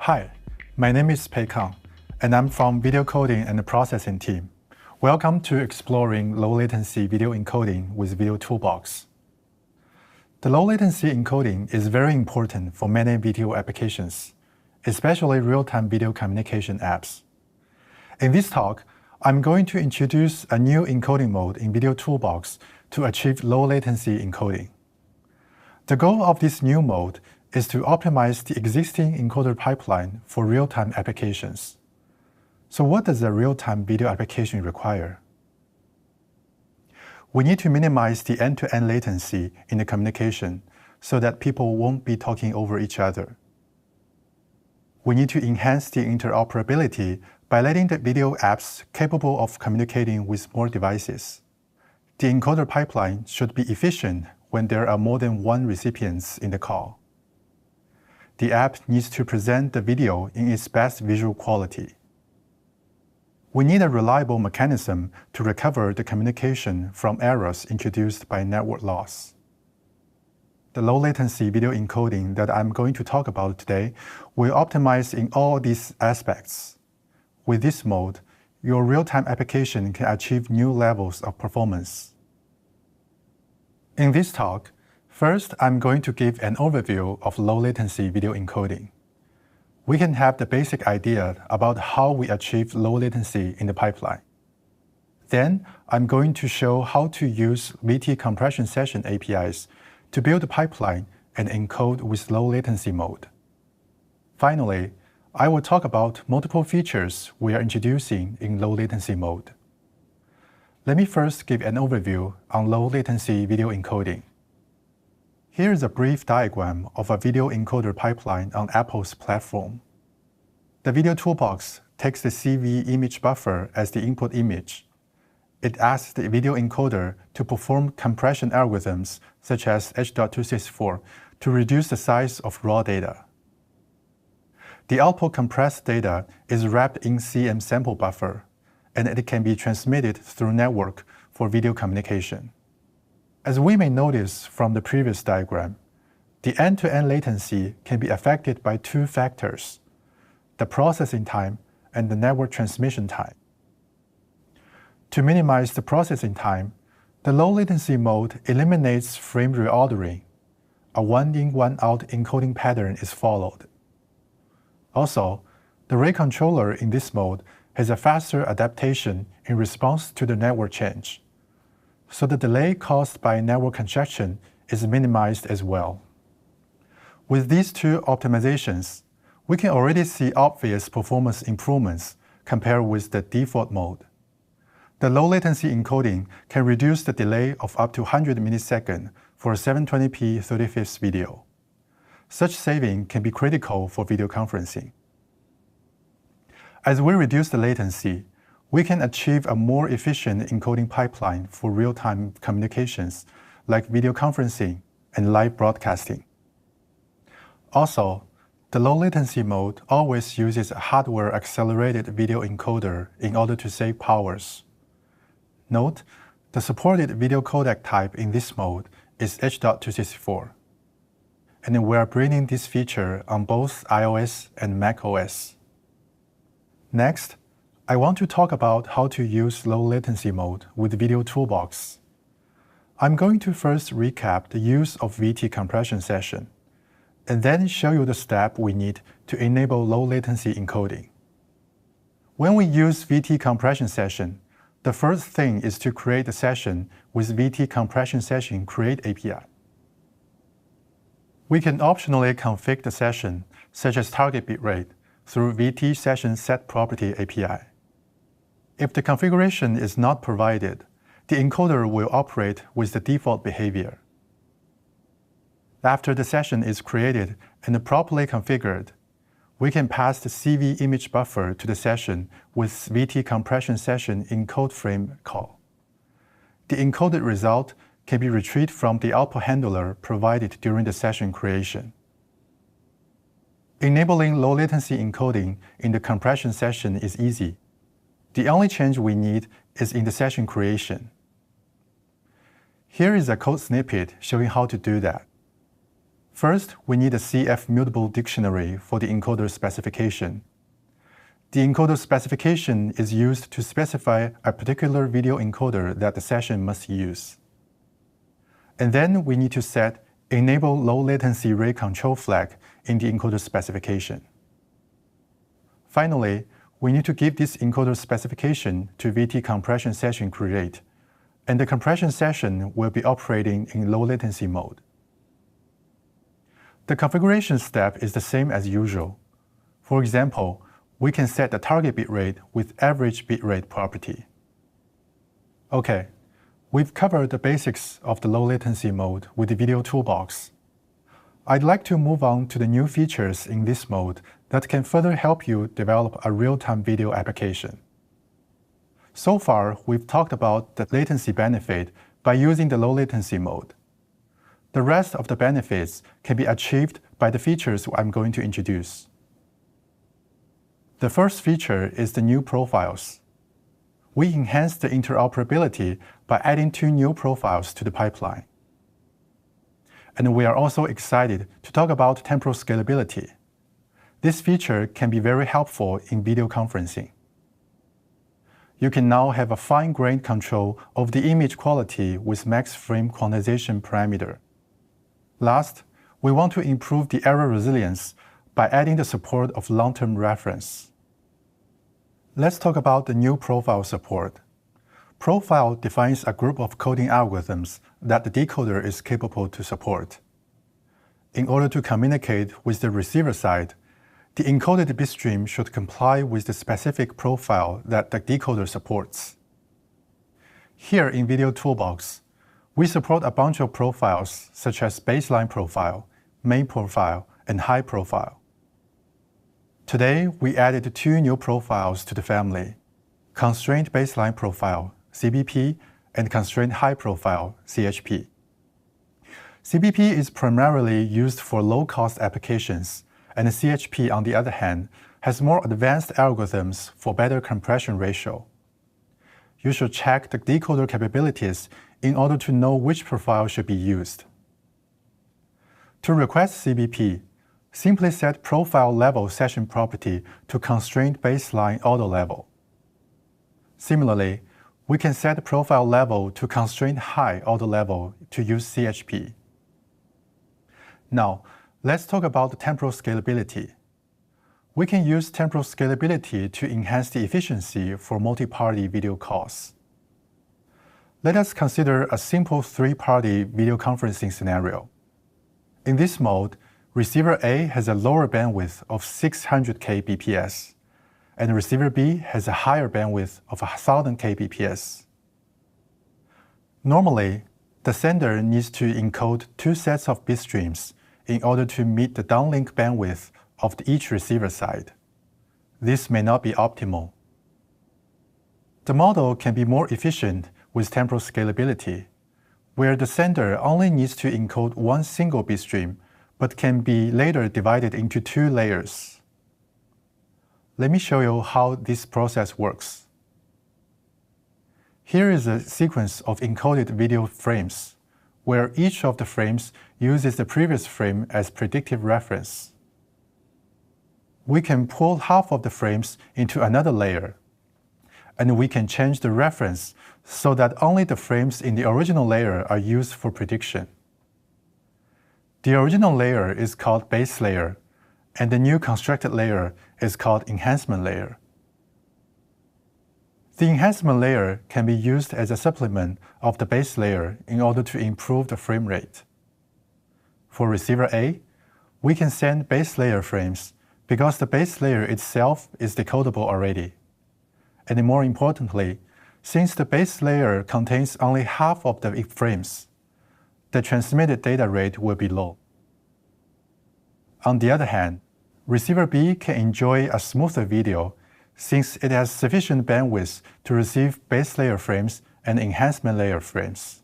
Hi, my name is Pei Kang, and I'm from Video Coding and Processing team. Welcome to exploring low-latency video encoding with VideoToolbox. The low-latency encoding is very important for many video applications, especially real-time video communication apps. In this talk, I'm going to introduce a new encoding mode in VideoToolbox to achieve low-latency encoding. The goal of this new mode is to optimize the existing encoder pipeline for real-time applications. So what does a real-time video application require? We need to minimize the end-to-end latency in the communication so that people won't be talking over each other. We need to enhance the interoperability by letting the video apps capable of communicating with more devices. The encoder pipeline should be efficient when there are more than one recipients in the call. The app needs to present the video in its best visual quality. We need a reliable mechanism to recover the communication from errors introduced by network loss. The low-latency video encoding that I'm going to talk about today will optimize in all these aspects. With this mode, your real-time application can achieve new levels of performance. In this talk, first, I'm going to give an overview of low-latency video encoding. We can have the basic idea about how we achieve low latency in the pipeline. Then, I'm going to show how to use VT compression session APIs to build a pipeline and encode with low latency mode. Finally, I will talk about multiple features we are introducing in low latency mode. Let me first give an overview on low latency video encoding. Here is a brief diagram of a video encoder pipeline on Apple's platform. The VideoToolbox takes the CV image buffer as the input image. It asks the video encoder to perform compression algorithms such as H.264 to reduce the size of raw data. The output compressed data is wrapped in CM sample buffer, and it can be transmitted through network for video communication. As we may notice from the previous diagram, the end-to-end latency can be affected by two factors: the processing time and the network transmission time. To minimize the processing time, the low-latency mode eliminates frame reordering. A one-in, one-out encoding pattern is followed. Also, the rate controller in this mode has a faster adaptation in response to the network change, so the delay caused by network congestion is minimized as well. With these two optimizations, we can already see obvious performance improvements compared with the default mode. The low-latency encoding can reduce the delay of up to 100 milliseconds for a 720p 30fps video. Such saving can be critical for video conferencing. As we reduce the latency, we can achieve a more efficient encoding pipeline for real-time communications like video conferencing and live broadcasting. Also, the low-latency mode always uses a hardware-accelerated video encoder in order to save powers. Note, the supported video codec type in this mode is H.264, and we are bringing this feature on both iOS and macOS. Next, I want to talk about how to use low latency mode with VideoToolbox. I'm going to first recap the use of VT compression session, and then show you the step we need to enable low latency encoding. When we use VT compression session, the first thing is to create a session with VT compression session create API. We can optionally configure the session, such as target bitrate, through VT session set property API. If the configuration is not provided, the encoder will operate with the default behavior. After the session is created and properly configured, we can pass the CV image buffer to the session with VT compression session encode frame call. The encoded result can be retrieved from the output handler provided during the session creation. Enabling low latency encoding in the compression session is easy. The only change we need is in the session creation. Here is a code snippet showing how to do that. First, we need a CF mutable dictionary for the encoder specification. The encoder specification is used to specify a particular video encoder that the session must use. And then we need to set Enable Low Latency Rate Control flag in the encoder specification. Finally, we need to give this encoder specification to VT compression session create, and the compression session will be operating in low latency mode. The configuration step is the same as usual. For example, we can set the target bitrate with average bitrate property. Okay, we've covered the basics of the low latency mode with the VideoToolbox. I'd like to move on to the new features in this mode that can further help you develop a real-time video application. So far, we've talked about the latency benefit by using the low latency mode. The rest of the benefits can be achieved by the features I'm going to introduce. The first feature is the new profiles. We enhance the interoperability by adding 2 new profiles to the pipeline. And we are also excited to talk about temporal scalability. This feature can be very helpful in video conferencing. You can now have a fine-grained control of the image quality with max frame quantization parameter. Last, we want to improve the error resilience by adding the support of long-term reference. Let's talk about the new profile support. Profile defines a group of coding algorithms that the decoder is capable to support. In order to communicate with the receiver side, the encoded bitstream should comply with the specific profile that the decoder supports. Here in VideoToolbox, we support a bunch of profiles such as baseline profile, main profile, and high profile. Today, we added 2 new profiles to the family: Constrained Baseline Profile, CBP, and Constrained High Profile, CHP. CBP is primarily used for low-cost applications, and CHP, on the other hand, has more advanced algorithms for better compression ratio. You should check the decoder capabilities in order to know which profile should be used. To request CBP, simply set profile level session property to constrained baseline auto level. Similarly, we can set profile level to constrained high auto level to use CHP. Now, let's talk about the temporal scalability. We can use temporal scalability to enhance the efficiency for multi-party video calls. Let us consider a simple 3-party video conferencing scenario. In this mode, receiver A has a lower bandwidth of 600 kbps, and receiver B has a higher bandwidth of 1000 kbps. Normally, the sender needs to encode 2 sets of bit streams in order to meet the downlink bandwidth of each receiver side. This may not be optimal. The model can be more efficient with temporal scalability, where the sender only needs to encode 1 single bitstream, but can be later divided into 2 layers. Let me show you how this process works. Here is a sequence of encoded video frames, where each of the frames uses the previous frame as predictive reference. We can pull half of the frames into another layer, and we can change the reference so that only the frames in the original layer are used for prediction. The original layer is called base layer, and the new constructed layer is called enhancement layer. The enhancement layer can be used as a supplement of the base layer in order to improve the frame rate. For receiver A, we can send base layer frames because the base layer itself is decodable already. And more importantly, since the base layer contains only half of the frames, the transmitted data rate will be low. On the other hand, receiver B can enjoy a smoother video since it has sufficient bandwidth to receive base layer frames and enhancement layer frames.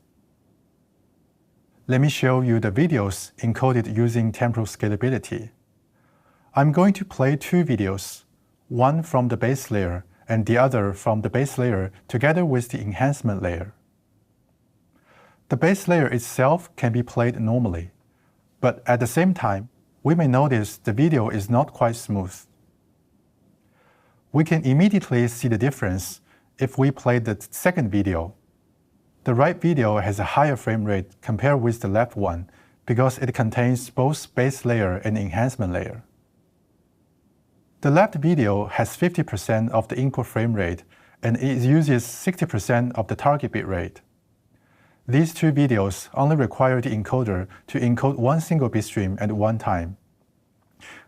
Let me show you the videos encoded using temporal scalability. I'm going to play 2 videos, one from the base layer and the other from the base layer together with the enhancement layer. The base layer itself can be played normally, but at the same time, we may notice the video is not quite smooth. We can immediately see the difference if we play the second video. The right video has a higher frame rate compared with the left one because it contains both base layer and enhancement layer. The left video has 50% of the input frame rate and it uses 60% of the target bit rate. These two videos only require the encoder to encode one single bit stream at one time.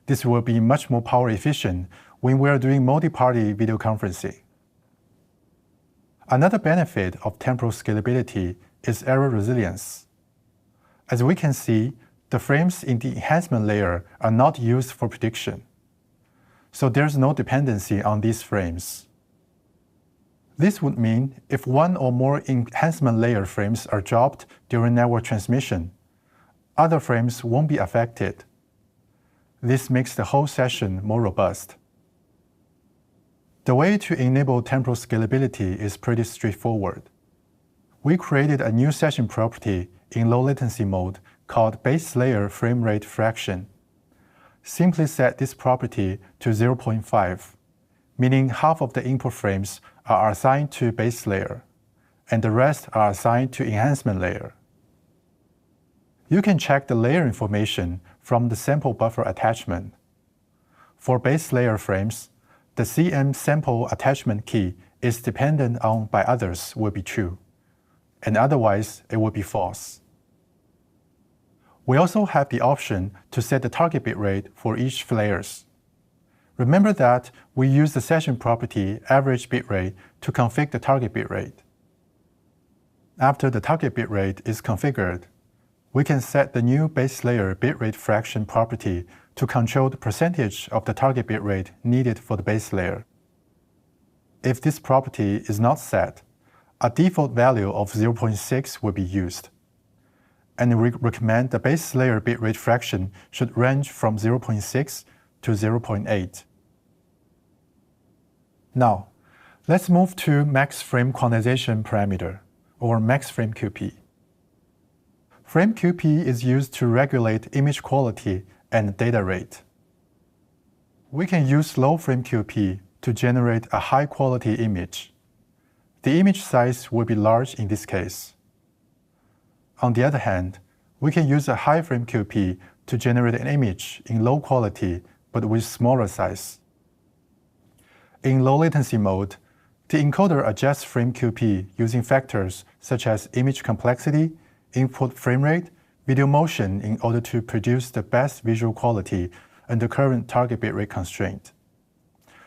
This will be much more power efficient when we are doing multi-party video conferencing. Another benefit of temporal scalability is error resilience. As we can see, the frames in the enhancement layer are not used for prediction. So there's no dependency on these frames. This would mean if one or more enhancement layer frames are dropped during network transmission, other frames won't be affected. This makes the whole session more robust. The way to enable temporal scalability is pretty straightforward. We created a new session property in low latency mode called base layer frame rate fraction. Simply set this property to 0.5, meaning half of the input frames are assigned to base layer, and the rest are assigned to enhancement layer. You can check the layer information from the sample buffer attachment. For base layer frames, the CM sample attachment key is dependent on by others will be true, and otherwise it will be false. We also have the option to set the target bit rate for each layers. Remember that we use the session property average bit rate to configure the target bit rate. After the target bit rate is configured, we can set the new base layer bitrate fraction property to control the percentage of the target bit rate needed for the base layer. If this property is not set, a default value of 0.6 will be used, and we recommend the base layer bitrate fraction should range from 0.6 to 0.8. Now, let's move to max frame quantization parameter, or max frame QP. Frame QP is used to regulate image quality and data rate. We can use low frame QP to generate a high-quality image. The image size will be large in this case. On the other hand, we can use a high frame QP to generate an image in low quality but with smaller size. In low latency mode, the encoder adjusts frame QP using factors such as image complexity, input frame rate, video motion in order to produce the best visual quality under current target bitrate constraint.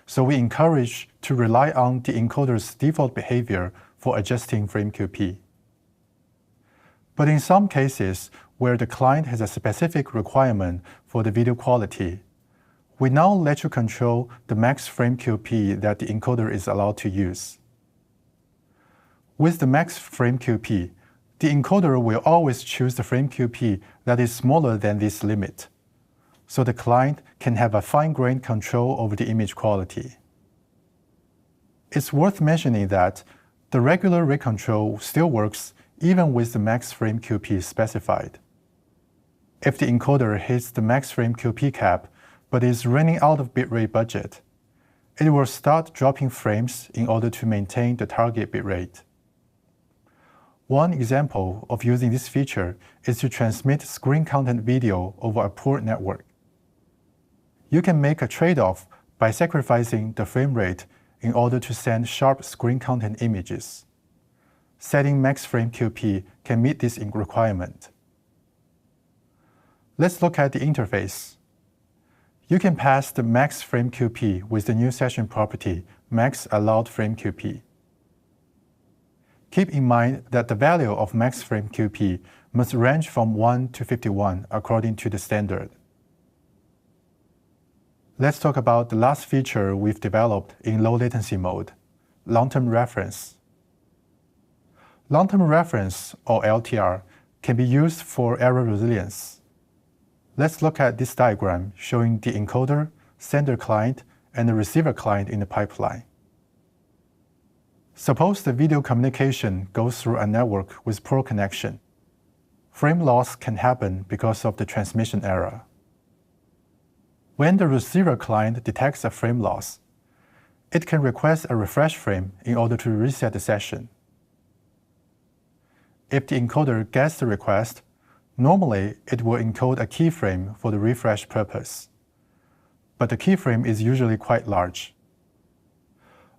So we encourage to rely on the encoder's default behavior for adjusting frame QP. But in some cases where the client has a specific requirement for the video quality, we now let you control the max frame QP that the encoder is allowed to use. With the max frame QP, the encoder will always choose the frame QP that is smaller than this limit, so the client can have a fine-grained control over the image quality. It's worth mentioning that the regular rate control still works even with the max frame QP specified. If the encoder hits the max frame QP cap but is running out of bitrate budget, it will start dropping frames in order to maintain the target bitrate. One example of using this feature is to transmit screen content video over a poor network. You can make a trade-off by sacrificing the frame rate in order to send sharp screen content images. Setting max frame QP can meet this requirement. Let's look at the interface. You can pass the max frame QP with the new session property max allowed frame QP. Keep in mind that the value of max frame QP must range from 1 to 51 according to the standard. Let's talk about the last feature we've developed in low latency mode, long-term reference. Long-term reference, or LTR, can be used for error resilience. Let's look at this diagram showing the encoder, sender client, and the receiver client in the pipeline. Suppose the video communication goes through a network with poor connection. frame loss can happen because of the transmission error. When the receiver client detects a frame loss, it can request a refresh frame in order to reset the session. If the encoder gets the request, normally it will encode a keyframe for the refresh purpose. But the keyframe is usually quite large.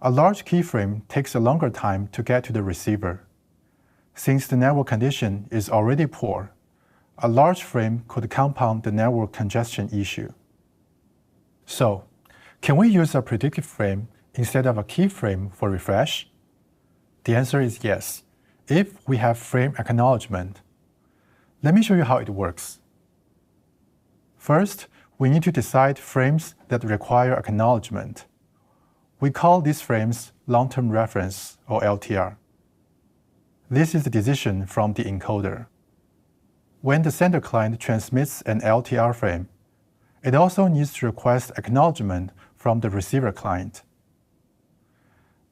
A large keyframe takes a longer time to get to the receiver. Since the network condition is already poor, a large frame could compound the network congestion issue. So, can we use a predictive frame instead of a keyframe for refresh? The answer is yes, if we have frame acknowledgement. Let me show you how it works. First, we need to decide frames that require acknowledgement. We call these frames long-term reference, or LTR. This is the decision from the encoder. When the sender client transmits an LTR frame, it also needs to request acknowledgement from the receiver client.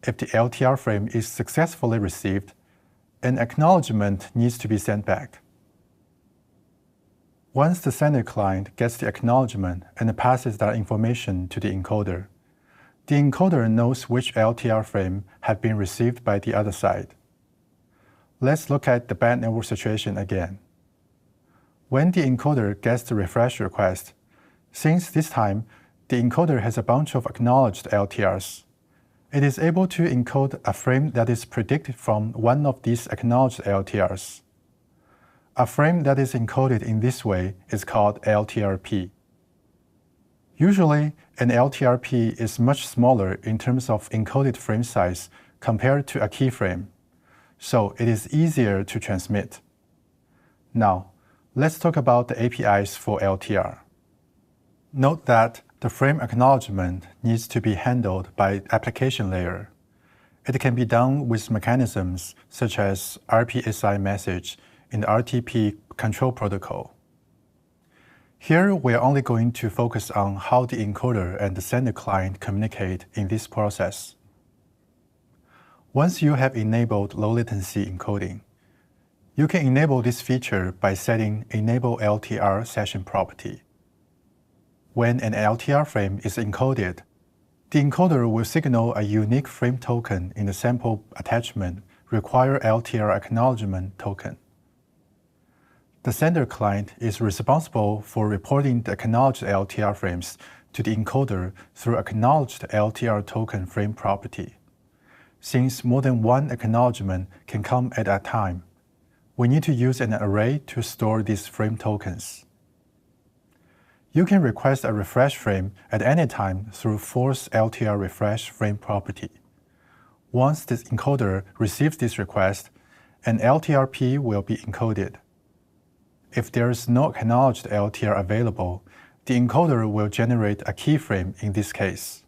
If the LTR frame is successfully received, an acknowledgement needs to be sent back. Once the sender client gets the acknowledgement and passes that information to the encoder knows which LTR frame had been received by the other side. Let's look at the bad network situation again. When the encoder gets the refresh request, since this time the encoder has a bunch of acknowledged LTRs, it is able to encode a frame that is predicted from one of these acknowledged LTRs. A frame that is encoded in this way is called LTRP. Usually, an LTRP is much smaller in terms of encoded frame size compared to a keyframe, so it is easier to transmit. Now, let's talk about the APIs for LTR. Note that the frame acknowledgement needs to be handled by application layer. It can be done with mechanisms such as RPSI message in the RTP control protocol. Here, we are only going to focus on how the encoder and the sender client communicate in this process. Once you have enabled low latency encoding, you can enable this feature by setting Enable LTR Session property. When an LTR frame is encoded, the encoder will signal a unique frame token in the sample attachment require LTR acknowledgement token. The sender client is responsible for reporting the acknowledged LTR frames to the encoder through acknowledged LTR token frame property. Since more than one acknowledgement can come at a time, we need to use an array to store these frame tokens. You can request a refresh frame at any time through force LTR refresh frame property. Once the encoder receives this request, an LTRP will be encoded. If there is no acknowledged LTR available, the encoder will generate a keyframe in this case.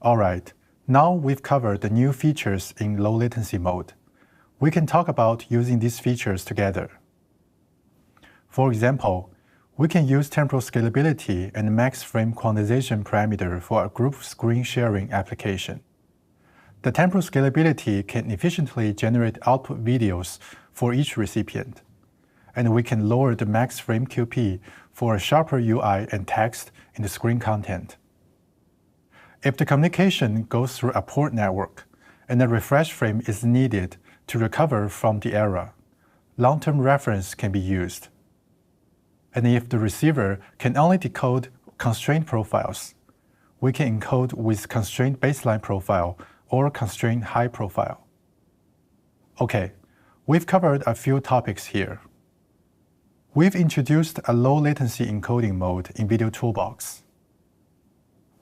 Alright, now we've covered the new features in low latency mode. We can talk about using these features together. For example, we can use temporal scalability and max frame quantization parameter for a group screen sharing application. The temporal scalability can efficiently generate output videos for each recipient, and we can lower the max frame QP for a sharper UI and text in the screen content. If the communication goes through a port network and a refresh frame is needed to recover from the error, long-term reference can be used. And if the receiver can only decode constraint profiles, we can encode with constraint baseline profile or constraint high profile. Okay, we've covered a few topics here. We've introduced a low latency encoding mode in VideoToolbox.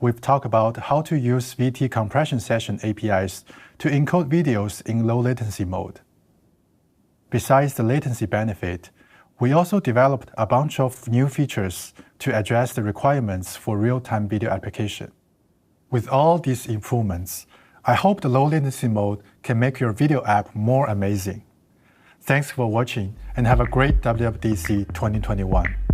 We've talked about how to use VT compression session APIs to encode videos in low latency mode. Besides the latency benefit, we also developed a bunch of new features to address the requirements for real-time video application. With all these improvements, I hope the low latency mode can make your video app more amazing. Thanks for watching and have a great WWDC 2021.